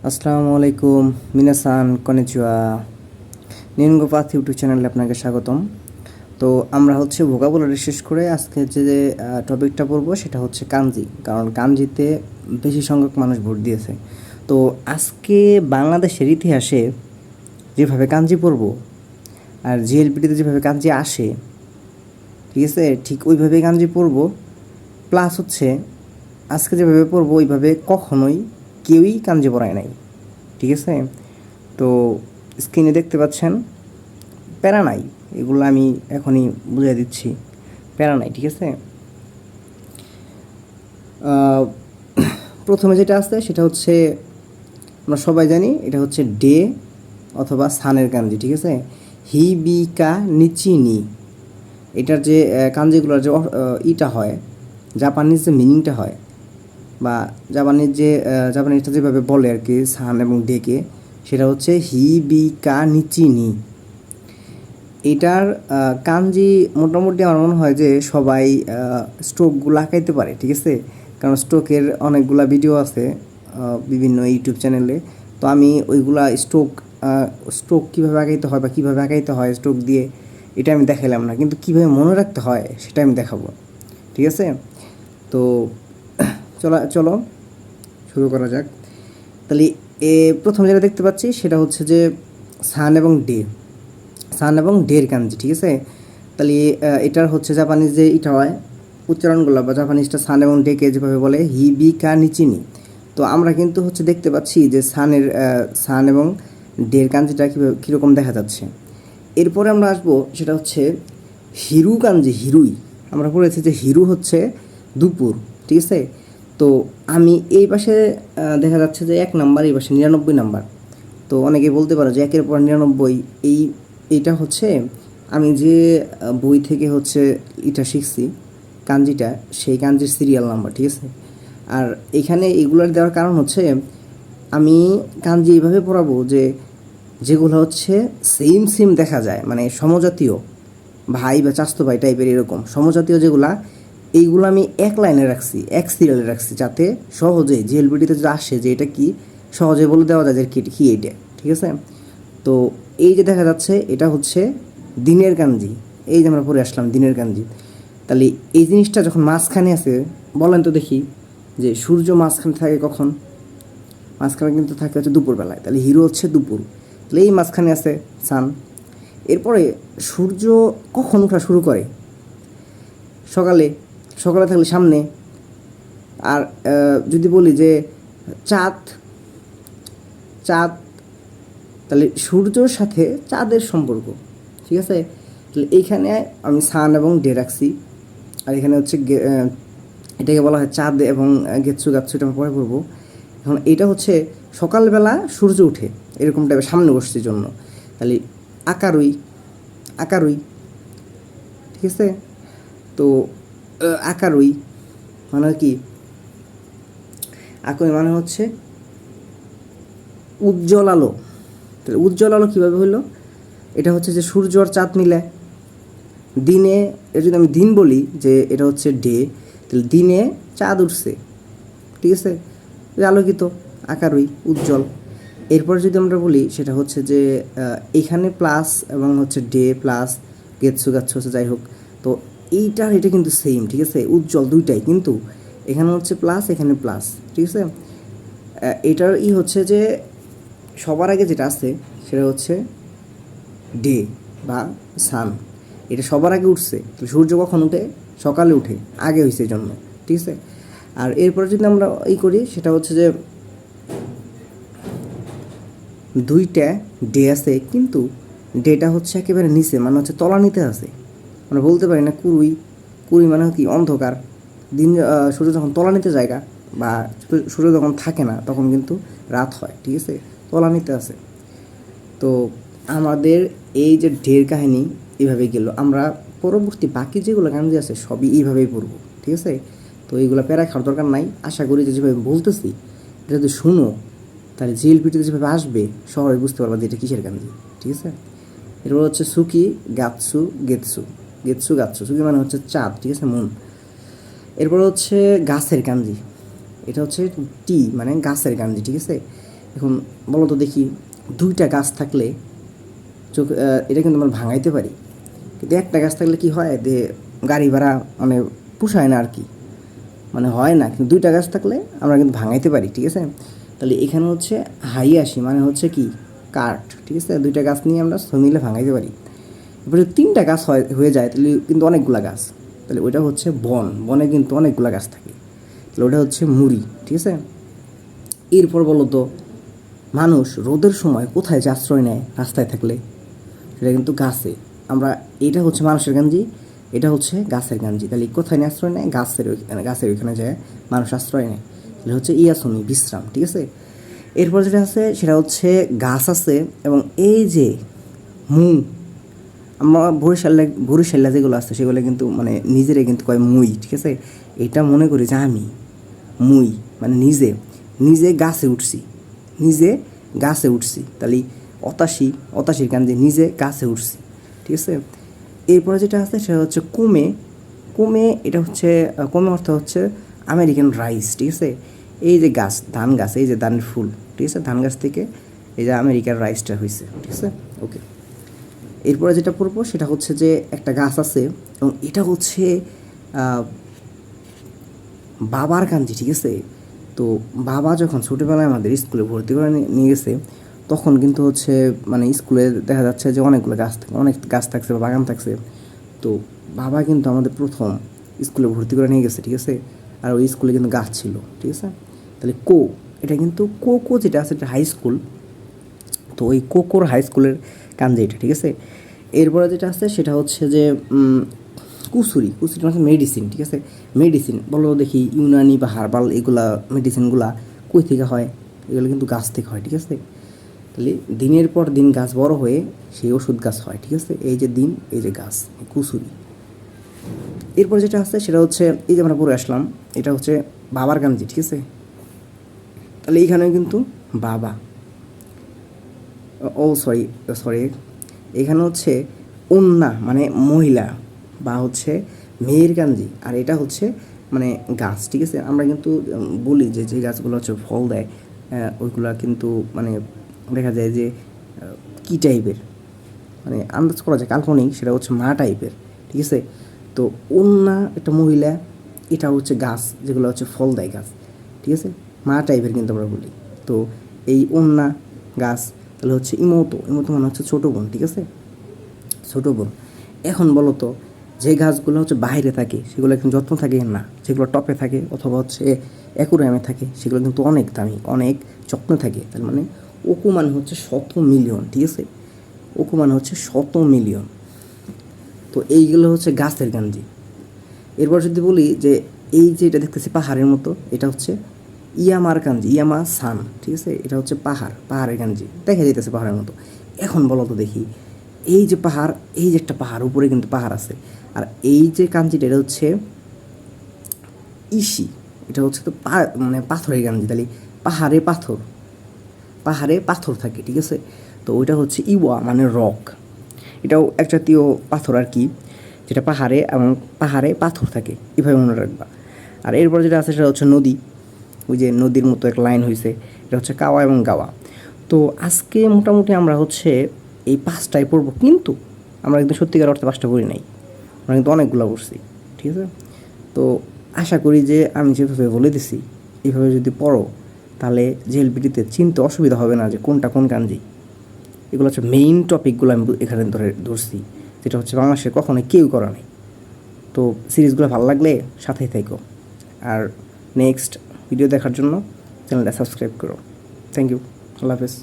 আসসালামু আলাইকুম মিনাসান কনেচুয়া নিনগো path YouTube চ্যানেলে আপনাকে স্বাগতম। তো আমরা হচ্ছে ভোকাবুলারি শেষ করে আজকে যে টপিকটা পড়বো সেটা হচ্ছে কাঞ্জি, কারণ কাঞ্জিতে বেশি সংখ্যক মানুষ ভোট দিয়েছে। তো আজকে বাংলাদেশের ইতিহাসে যেভাবে কাঞ্জি পড়বো আর জিএলপিটিতে যেভাবে কাঞ্জি আসে, ঠিক আছে, ঠিক ওইভাবে কাঞ্জি পড়বো। প্লাস হচ্ছে আজকে যেভাবে পড়বো ওইভাবে কখনোই কেউই কাঞ্জি পড়ায় নাই, ঠিক আছে। তো স্ক্রিনে দেখতে পাচ্ছেন, প্যারা নাই, এগুলো আমি এখনই বুঝিয়ে দিচ্ছি, প্যারা নাই, ঠিক আছে। আহ, প্রথমে যেটা আছে সেটা হচ্ছে আমরা সবাই জানি এটা হচ্ছে ডে অথবা সানের কাঞ্জি, ঠিক আছে। হি বি কা নিচি নি, এটার যে কাঞ্জিগুলোর যে ইটা হয়, জাপানিজ যে মিনিংটা হয় বা জাপানিজটা যেভাবে বলে আর কি সান এবং ডেকে, সেটা হচ্ছে হি বি কা নিচি নি। এটার কাঞ্জি মোটামুটি আমার মনে হয় যে সবাই স্ট্রোকগুলো আঁকাইতে পারে, ঠিক আছে। কারণ স্ট্রোকের অনেকগুলা ভিডিও আছে বিভিন্ন ইউটিউব চ্যানেলে। তো আমি ওইগুলা স্ট্রোক কীভাবে আঁকাইতে হয় বা কীভাবে আঁকাইতে হয় স্ট্রোক দিয়ে, এটা আমি দেখাইলাম না, কিন্তু কীভাবে মনে রাখতে হয় সেটা আমি দেখাবো, ঠিক আছে। তো চলো শুরু করা যাক। তাহলে প্রথম যেটা দেখতে পাচ্ছি সেটা হচ্ছে যে সান এবং ডে, সান এবং ডের কাঞ্জি, ঠিক আছে। তাহলে এটার হচ্ছে জাপানিজ যে এটা হয় উচ্চারণগুলো বা জাপানিজটা সান এবং ডেকে যেভাবে বলে হি বি কা নিচিনি। তো আমরা কিন্তু হচ্ছে দেখতে পাচ্ছি যে সান এবং ডের কাঞ্জিটা কীভাবে কীরকম দেখা যাচ্ছে। এরপরে আমরা আসবো সেটা হচ্ছে হিরু কাঞ্জি, হিরুই। আমরা পড়েছি যে হিরু হচ্ছে দুপুর, ঠিক আছে। তো আমি এই পাশে দেখা যাচ্ছে যে 1 নাম্বার, এই পাশে 99 নাম্বার। তো অনেকে বলতে পারো যে 1-এর পর 99, এইটা হচ্ছে আমি যে বই থেকে হচ্ছে এটা শিখছি কাঞ্জিটা, সেই কাঞ্জির সিরিয়াল নাম্বার, ঠিক আছে। আর এখানে এগুলার দেওয়ার কারণ হচ্ছে আমি কাঞ্জি এইভাবে পড়াবো যে যেগুলো হচ্ছে সেম সেম দেখা যায়, মানে সমজাতীয় ভাই বা চাস্তো ভাই টাইপের এরকম সমজাতীয় যেগুলা, এইগুলো আমি এক লাইনে রাখছি, এক সিরিয়ালে রাখছি, যাতে সহজে জিএলপিটিতে যদি আসে যে এটা কি, সহজে বলে দেওয়া যায় যে কি এইটা, ঠিক আছে। তো এই যে দেখা যাচ্ছে এটা হচ্ছে দিনের কাঞ্জি, এই যে আমরা পড়ে আসলাম দিনের কাঞ্জি। তাহলে এই জিনিসটা যখন মাঝখানে আছে, বলেন তো দেখি যে সূর্য মাঝখানে থাকে কখন? মাঝখানে কিন্তু থাকে হচ্ছে দুপুরবেলায়, তাহলে হিরো হচ্ছে দুপুর, তাহলে এই মাঝখানে আছে সান। এরপরে সূর্য কখন ওঠা শুরু করে? সকালে, সকালে থাকলে সামনে। আর যদি বলি যে চাঁদ, চাঁদ, তাহলে সূর্যর সাথে চাঁদের সম্পর্ক, ঠিক আছে। তাহলে এইখানে আমি সান এবং ডে রাখছি। আর এখানে হচ্ছে এটাকে বলা হয় চাঁদ এবং গেতসু গাতসু, এটা আমি পরে পড়বো। এখন এটা হচ্ছে সকালবেলা সূর্য উঠে এরকম টাইপের সামনে বসছে জন্য, তাহলে আকারুই, আকারুই, ঠিক আছে। তো আকারুই মানে কি? আকারুই মানে হচ্ছে উজ্জ্বল আলো। তাহলে উজ্জ্বল আলো কীভাবে হলো? এটা হচ্ছে যে সূর্য আর চাঁদ মিলে দিনে, যদি আমি দিন বলি যে এটা হচ্ছে ডে, তাহলে দিনে চাঁদ উঠছে, ঠিক আছে, আলোকিত, আকারই, উজ্জ্বল। এরপর যদি আমরা বলি সেটা হচ্ছে যে এখানে প্লাস এবং হচ্ছে ডে প্লাস গেতসু গাচ্ছু হচ্ছে, যাই হোক। তো এটা কিন্তু সেম, ঠিক আছে, উজ্জ্বল দুইটাই, কিন্তু এখানে হচ্ছে প্লাস, এখানে প্লাস, ঠিক আছে। এটার হচ্ছে যে সবার আগে যেটা আছে সেটা হচ্ছে ডে বা সান, এটা সবার আগে উঠছে। সূর্য কখন উঠে? সকালে উঠে, আগে হয়েছে এই জন্য, ঠিক আছে। আর এরপরে যদি আমরা করি সেটা হচ্ছে যে দুইটা ডে আছে, কিন্তু ডেটা হচ্ছে একেবারে নিচে, মানে হচ্ছে তলানিতে আছে। আমরা বলতে পারি না কুড়ুই, কুড়ি মানে কি অন্ধকার। দিন সূর্য যখন তলানিতে জায়গা বা সূর্য যখন থাকে না তখন কিন্তু রাত হয়, ঠিক আছে, তলানিতে আছে। তো আমাদের এই যে ঢের কাহিনী এইভাবে গেল, আমরা পরবর্তী বাকি যেগুলো কাহিনী আছে সবই এইভাবেই পড়বো, ঠিক আছে। তো এইগুলো প্যারা খাওয়ার দরকার নাই। আশা করি যে যেভাবে বলতেছি এটা যদি শুনো, তাহলে জিএলপিটিতে যেভাবে আসবে সবাই বুঝতে পারবা যে এটা কিসের কান্দি, ঠিক আছে। এরপর হচ্ছে সুকি গাতসু গেতসু, গেতসু গাতসু, সুকি মানে হচ্ছে চাঁদ, ঠিক আছে, মুন। এরপর হচ্ছে গাছের কাঞ্জি, এটা হচ্ছে টি মানে গাছের কাঞ্জি, ঠিক আছে। এখন বলো তো দেখি, দুইটা গাছ থাকলে চোখ এটা কিন্তু আমরা ভাঙাইতে পারি, কিন্তু একটা গাছ থাকলে কি হয় যে গাড়ি ভাড়া মানে পোষায় না আর কি, মানে হয় না, কিন্তু দুইটা গাছ থাকলে আমরা কিন্তু ভাঙাইতে পারি, ঠিক আছে। তাহলে এখানে হচ্ছে হাইয়াশি মানে হচ্ছে কি কাঠ, ঠিক আছে, দুইটা গাছ নিয়ে আমরা সব মিলে ভাঙাইতে পারি। এবার যদি তিনটা গাছ হয়ে যায় তাহলে কিন্তু অনেকগুলা গাছ, তাহলে ওইটা হচ্ছে বন, বনে কিন্তু অনেকগুলা গাছ থাকে, তাহলে ওটা হচ্ছে মুড়ি, ঠিক আছে। এরপর বলো তো মানুষ রোদের সময় কোথায় যে আশ্রয় নেয় রাস্তায় থাকলে, সেটা কিন্তু গাছে। আমরা এটা হচ্ছে মানুষের গাঞ্জি, এটা হচ্ছে গাছের গাঞ্জি, তাহলে কোথায় নিয়ে আশ্রয় নেয়, গাছের ওইখানে যায় মানুষ আশ্রয় নেয়, তাহলে হচ্ছে ইয়াসুনি বিশ্রাম, ঠিক আছে। এরপর যেটা আছে সেটা হচ্ছে গাছ আছে এবং এই যে মুং, আমরা বরিশাল্লা যেগুলো আছে সেগুলো কিন্তু মানে নিজেরে কিন্তু কয় মুই, ঠিক আছে। এটা মনে করি যে আমি মুই মানে নিজে নিজে গাছে উঠছি, নিজে গাছে উঠছি, তাহলে অতাশির গান যে নিজে গাছে উঠছি, ঠিক আছে। এরপরে যেটা আছে সেটা হচ্ছে কুমে, এটা হচ্ছে কুমে অর্থ হচ্ছে আমেরিকান রাইস, ঠিক আছে। এই যে গাছ ধান গাছ, এই যে ধানের ফুল, ঠিক আছে, ধান গাছ থেকে এই যে আমেরিকার রাইসটা হয়েছে, ঠিক আছে। ওকে, এরপরে যেটা পড়বো সেটা হচ্ছে যে একটা গাছ আছে এবং এটা হচ্ছে বাবার কাঞ্জি, ঠিক আছে। তো বাবা যখন ছোটোবেলায় আমাদের স্কুলে ভর্তি করে নিয়ে গেছে তখন কিন্তু হচ্ছে মানে স্কুলে দেখা যাচ্ছে যে অনেকগুলো অনেক গাছ থাকছে বা বাগান থাকছে। তো বাবা কিন্তু আমাদের প্রথম স্কুলে ভর্তি করে নিয়ে গেছে, ঠিক আছে। আর ওই স্কুলে কিন্তু গাছ ছিল, ঠিক আছে। তাহলে এটা কিন্তু যেটা আছে এটা হাই স্কুল, তো ওই কোকোর হাই স্কুলের কাঞ্জি এটা, ঠিক আছে। এরপরে যেটা আছে সেটা হচ্ছে যে কুসুরি মানে মেডিসিন, ঠিক আছে। মেডিসিন বলো দেখি, ইউনানি বা হার্বাল এগুলা মেডিসিনগুলা কই থেকে হয়, এগুলো কিন্তু গাছ থেকে হয়, ঠিক আছে। তাহলে দিনের পর দিন গাছ বড় হয়ে সেই ওষুধ গাছ হয়, ঠিক আছে। এই যে দিন, এই যে গাছ, কুসুরি। এরপর যেটা আছে সেটা হচ্ছে এই যে আমরা পড়ে আসলাম, এটা হচ্ছে বাবার কাঞ্জি, ঠিক আছে। তাহলে এইখানেও কিন্তু বাবা, সরি এখানে হচ্ছে অন্যা মানে মহিলা বা হচ্ছে মেয়ের কাঞ্জি, আর এটা হচ্ছে মানে গাছ, ঠিক আছে। আমরা কিন্তু বলি যে যে গাছগুলো হচ্ছে ফল দেয় ওইগুলা কিন্তু মানে দেখা যায় যে কী টাইপের, মানে আন্দাজ করা যায় কাল্পনিক, সেটা হচ্ছে মা টাইপের, ঠিক আছে। তো অন্যা একটা মহিলা, এটা হচ্ছে গাছ যেগুলো হচ্ছে ফল দেয় গাছ, ঠিক আছে, মা টাইপের কিন্তু আমরা বলি। তো এই অন্যা গাছ তাহলে হচ্ছে ইমোতো মানে হচ্ছে ছোটো বোন, ঠিক আছে, ছোটো বোন। এখন বলো তো যে গাছগুলো হচ্ছে বাইরে থাকে সেগুলো কিন্তু যত্ন থাকে না, যেগুলো টপে থাকে অথবা হচ্ছে অ্যাকুরিয়ামে থাকে সেগুলো কিন্তু অনেক দামি, অনেক যত্ন থাকে। তার মানে ওকু মানে হচ্ছে 100 মিলিয়ন, ঠিক আছে, ওকু মানে হচ্ছে 100 মিলিয়ন। তো এইগুলো হচ্ছে গাছের গাঞ্জি। এরপর যদি বলি যে এই যে এটা দেখতেছি পাহাড়ের মতো, এটা হচ্ছে ইয়ামার কাঞ্জি, ইয়ামা সান, ঠিক আছে, এটা হচ্ছে পাহাড়ের কাঞ্জি, দেখা যাইতেছে পাহাড়ের মতো। এখন বলো তো দেখি, এই যে পাহাড়, এই যে একটা পাহাড়, উপরে কিন্তু পাহাড় আছে, আর এই যে কাঞ্জিটা এটা হচ্ছে ইসি, এটা হচ্ছে তো মানে পাথরের কাঞ্জি, তাহলে পাহাড়ে পাথর থাকে, ঠিক আছে। তো ওইটা হচ্ছে ইওয়া মানে রক, এটাও এক জাতীয় পাথর আর কি, যেটা পাহাড়ে পাথর থাকে, এভাবে মনে রাখবা। আর এরপর যেটা আছে সেটা হচ্ছে নদী, ওই যে নদীর মতো এক লাইন হয়েছে, এটা হচ্ছে কাওয়া এবং গাওয়া। তো আজকে মোটামুটি আমরা হচ্ছে এই 5টায় পড়বো, কিন্তু আমরা কিন্তু সত্যিকার অর্থে 5টা পড়ি নাই, আমরা কিন্তু অনেকগুলো পড়ছি, ঠিক আছে। তো আশা করি যে আমি যেভাবে বলে দিছি এইভাবে যদি পড়ো তাহলে জেএলপিটিতে চিনতে অসুবিধা হবে না যে কোনটা কোন কাঞ্জি। এগুলো হচ্ছে মেইন টপিকগুলো আমি এখানে ধরছি, যেটা হচ্ছে বাংলাদেশে কখনোই কেউ করা নেই। তো সিরিজগুলো ভালো লাগলে সাথেই থেকো, আর নেক্সট ভিডিও দেখার জন্য চ্যানেলটা সাবস্ক্রাইব করো। থ্যাংক ইউ, আল্লাহ হাফেজ।